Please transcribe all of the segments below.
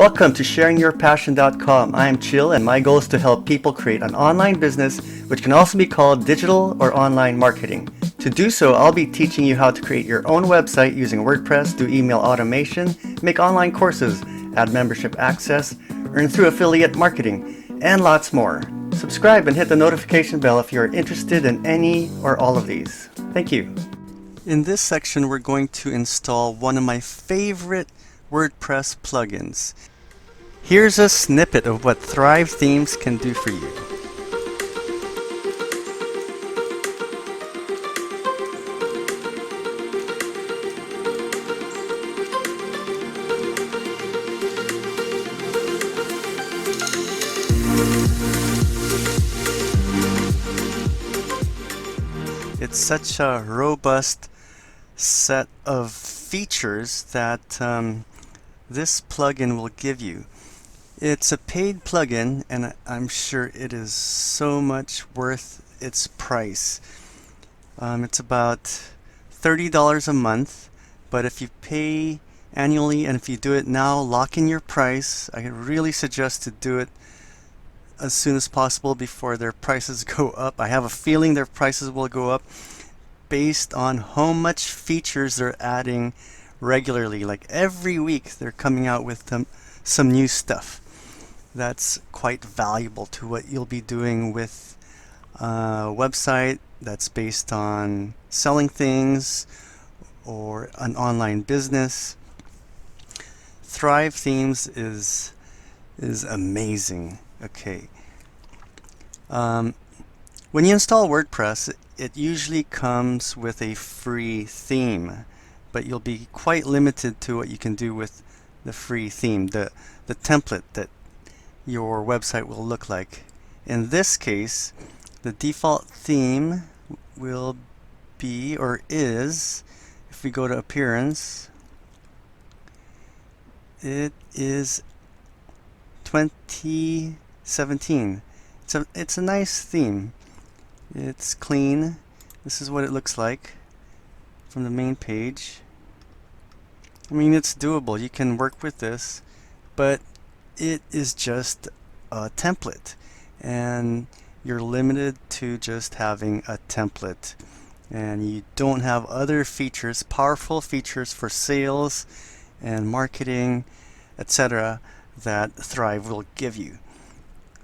Welcome to sharingyourpassion.com. I am Chill, and my goal is to help people create an online business, which can also be called digital or online marketing. To do so, I'll be teaching you how to create your own website using WordPress, do email automation, make online courses, add membership access, earn through affiliate marketing, and lots more. Subscribe and hit the notification bell if you're interested in any or all of these. Thank you. In this section, we're going to install one of my favorite WordPress plugins. Here's a snippet of what Thrive Themes can do for you. It's such a robust set of features that this plugin will give you. It's a paid plugin, and I'm sure it is so much worth its price. It's about $30 a month, but if you pay annually and if you do it now, lock in your price. I really suggest to do it as soon as possible before their prices go up. I have a feeling their prices will go up based on how much features they're adding regularly. Like every week they're coming out with some new stuff that's quite valuable to what you'll be doing with a website that's based on selling things or an online business. Thrive Themes is amazing. Okay. When you install WordPress, it usually comes with a free theme, but you'll be quite limited to what you can do with the free theme, the template that your website will look like. In this case, the default theme will be, or is, if we go to Appearance, it is 2017. It's a nice theme. It's clean. This is what it looks like from the main page. I mean, it's doable. You can work with this, but it is just a template, and you're limited to just having a template, and you don't have other features, powerful features for sales and marketing, etc., that Thrive will give you.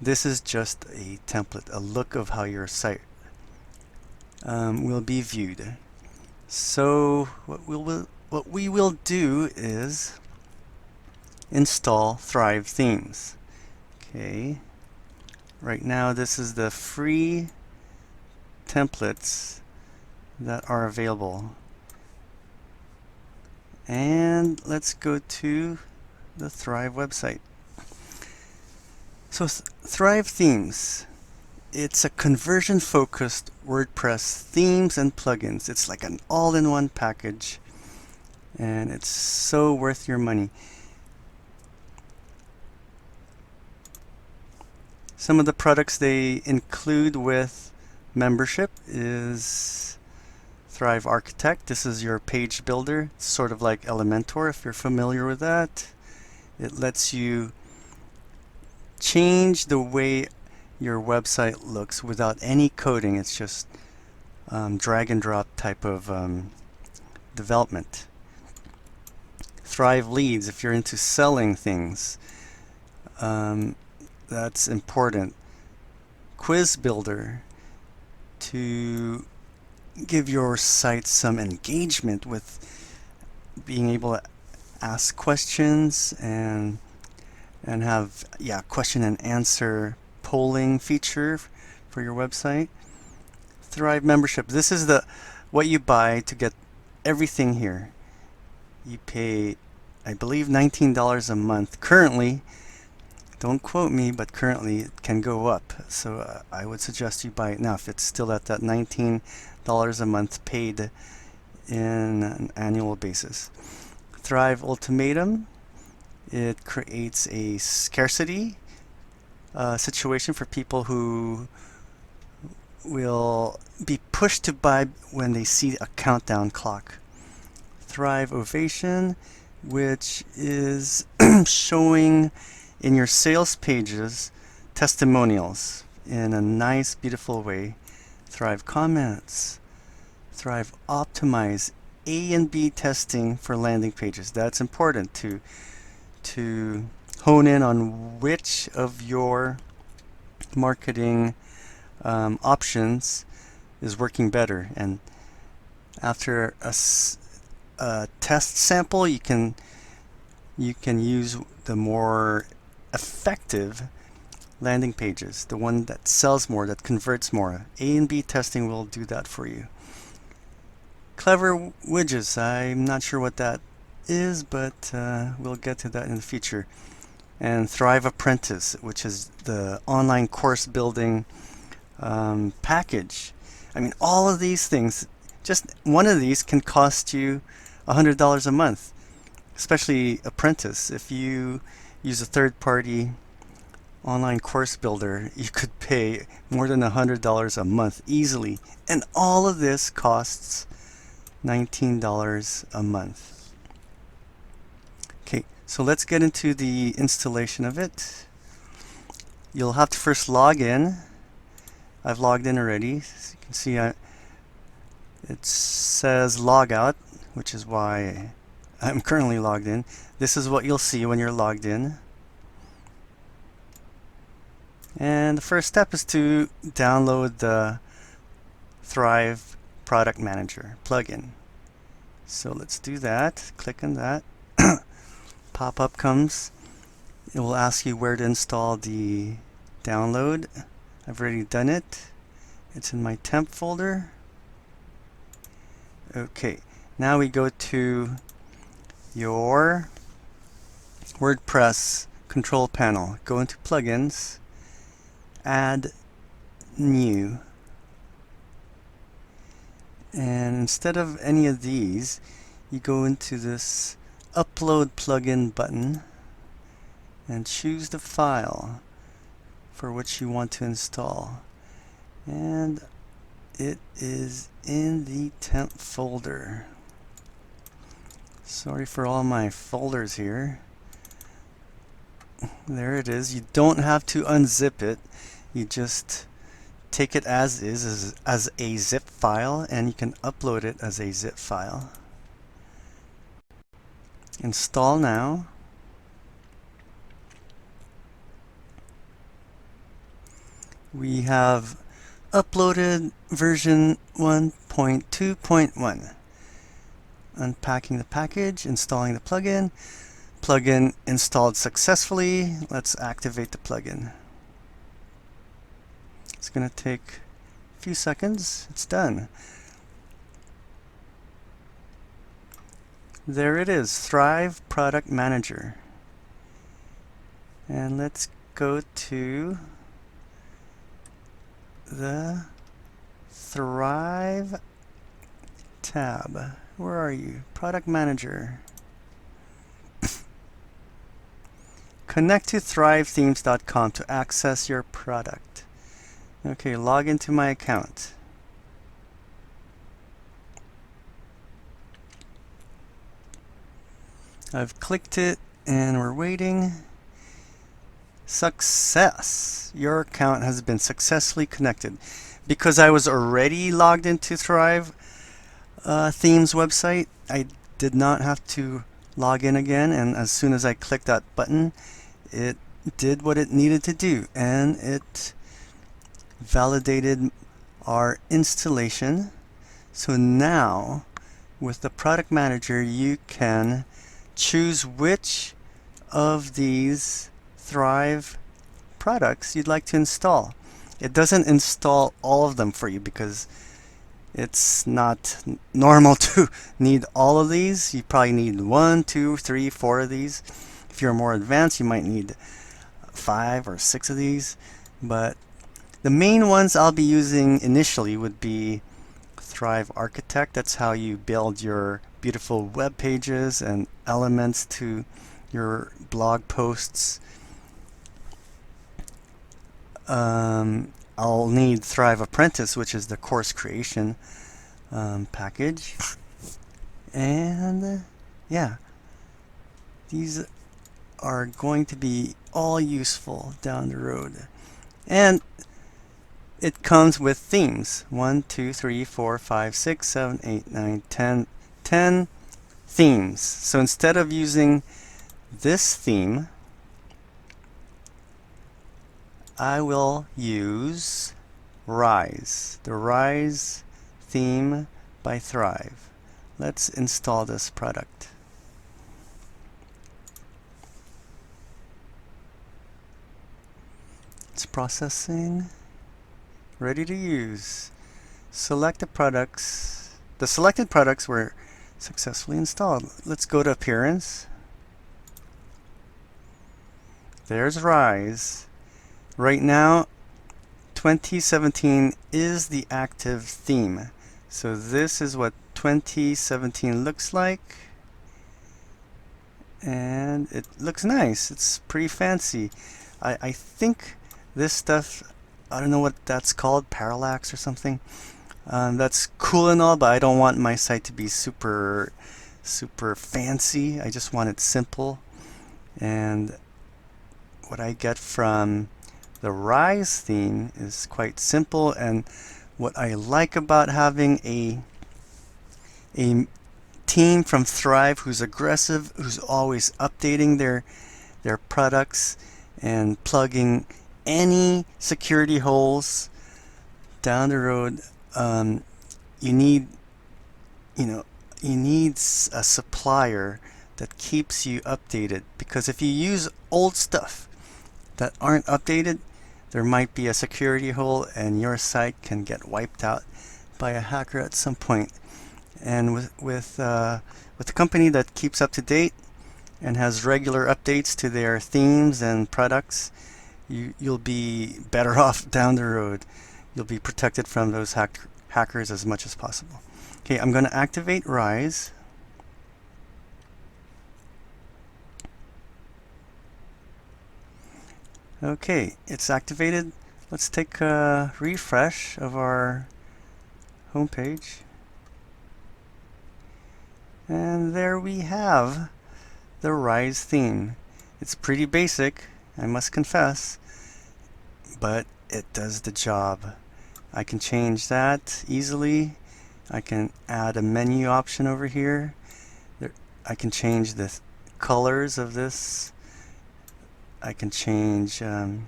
This is just a template, a look of how your site will be viewed. So what we will do is install Thrive Themes. Okay. Right now this is the free templates that are available. And let's go to the Thrive website. So Thrive Themes, it's a conversion-focused WordPress themes and plugins. It's like an all-in-one package, and it's so worth your money. Some of the products they include with membership is Thrive Architect. This is your page builder. It's sort of like Elementor, if you're familiar with that. It lets you change the way your website looks without any coding. It's just drag and drop type of development. Thrive Leads, if you're into selling things, that's important. Quiz Builder, to give your site some engagement with being able to ask questions and have question and answer polling feature for your website. Thrive Membership, this is what you buy to get everything here. You pay, I believe, $19 a month currently. Don't quote me, but currently it can go up, so I would suggest you buy it now if it's still at that $19 a month paid in an annual basis. Thrive Ultimatum, it creates a scarcity situation for people who will be pushed to buy when they see a countdown clock. Thrive Ovation, which is showing in your sales pages testimonials in a nice, beautiful way. Thrive comments, Thrive optimize A and B testing for landing pages. That's important to hone in on which of your marketing options is working better. And after a test sample, you can use the more effective landing pages, the one that sells more, that converts more. A and B testing will do that for you. Clever widgets, I'm not sure what that is, but we'll get to that in the future. And Thrive Apprentice, which is the online course building package. I mean, all of these things, just one of these can cost you $100 a month, especially Apprentice. If you use a third-party online course builder, you could pay more than $100 a month easily. And all of this costs $19 a month. Okay, so let's get into the installation of it. You'll have to first log in. I've logged in already. As you can see, it says log out, which is why I'm currently logged in. This is what you'll see when you're logged in. And the first step is to download the Thrive Product Manager plugin. So let's do that. Click on that. Pop-up comes. It will ask you where to install the download. I've already done it. It's in my temp folder. Okay, now we go to your WordPress control panel. Go into plugins, add new. And instead of any of these, you go into this upload plugin button and choose the file for which you want to install. And it is in the temp folder. Sorry for all my folders here. There it is. You don't have to unzip it. You just take it as is, as a zip file, and you can upload it as a zip file. Install now. We have uploaded version 1.2.1. Unpacking the package, installing the plugin. Plugin installed successfully. Let's activate the plugin. It's going to take a few seconds. It's done. There it is, Thrive Product Manager. And let's go to the Thrive tab. Where are you? Product Manager. Connect to thrivethemes.com to access your product. Okay, log into my account. I've clicked it and we're waiting. Success! Your account has been successfully connected. Because I was already logged into Thrive Themes website, I did not have to log in again, and as soon as I clicked that button, it did what it needed to do, and it validated our installation. So now, with the Product Manager, you can choose which of these Thrive products you'd like to install. It doesn't install all of them for you because it's not normal to need all of these. You probably need 1, 2, 3, 4 of these. If you're more advanced, you might need 5 or 6 of these. But the main ones I'll be using initially would be Thrive Architect. That's how you build your beautiful web pages and elements to your blog posts. I'll need Thrive Apprentice, which is the course creation package. And yeah, These are going to be all useful down the road. And it comes with themes. 1, 2, 3, 4, 5, 6, 7, 8, 9, 10. 10 themes. So instead of using this theme, I will use Rise, the Rise theme by Thrive. Let's install this product. It's processing. Ready to use. Select the products. The selected products were successfully installed. Let's go to Appearance. There's Rise. Right now, 2017 is the active theme. So this is what 2017 looks like. And it looks nice. It's pretty fancy. I think this stuff, I don't know what that's called, parallax or something. That's cool and all, but I don't want my site to be super fancy. I just want it simple. And what I get from the Rise theme is quite simple, and what I like about having a team from Thrive who's aggressive, who's always updating their products and plugging any security holes down the road. You need a supplier that keeps you updated, because if you use old stuff that aren't updated, there might be a security hole and your site can get wiped out by a hacker at some point. And with a company that keeps up to date and has regular updates to their themes and products, you'll be better off down the road. You'll be protected from those hackers as much as possible. Okay, I'm going to activate Rise. Okay, it's activated. Let's take a refresh of our homepage. And there we have the Rise theme. It's pretty basic, I must confess, but it does the job. I can change that easily. I can add a menu option over here. I can change the colors of this. I can change the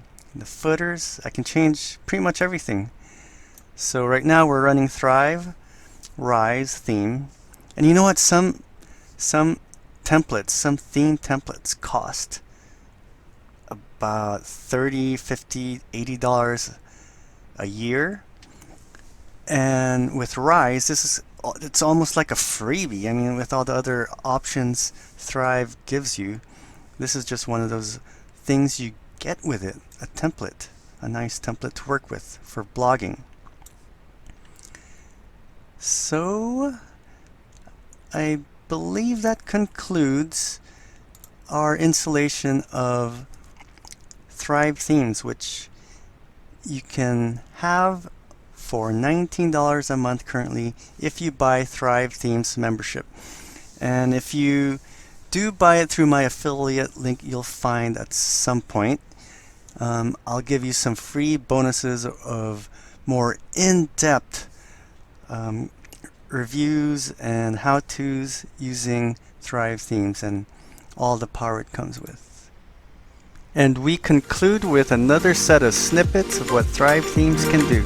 footers. I can change pretty much everything. So right now we're running Thrive Rise theme. And you know what? Some templates, some theme templates cost about $30, $50, $80 a year. And with Rise, it's almost like a freebie. I mean, with all the other options Thrive gives you, this is just one of those things you get with it, a template, a nice template to work with for blogging. So I believe that concludes our installation of Thrive themes, which you can have for $19 a month currently if you buy Thrive Themes membership. And if you do buy it through my affiliate link, you'll find at some point I'll give you some free bonuses of more in-depth reviews and how-tos using Thrive themes and all the power it comes with. And we conclude with another set of snippets of what Thrive themes can do.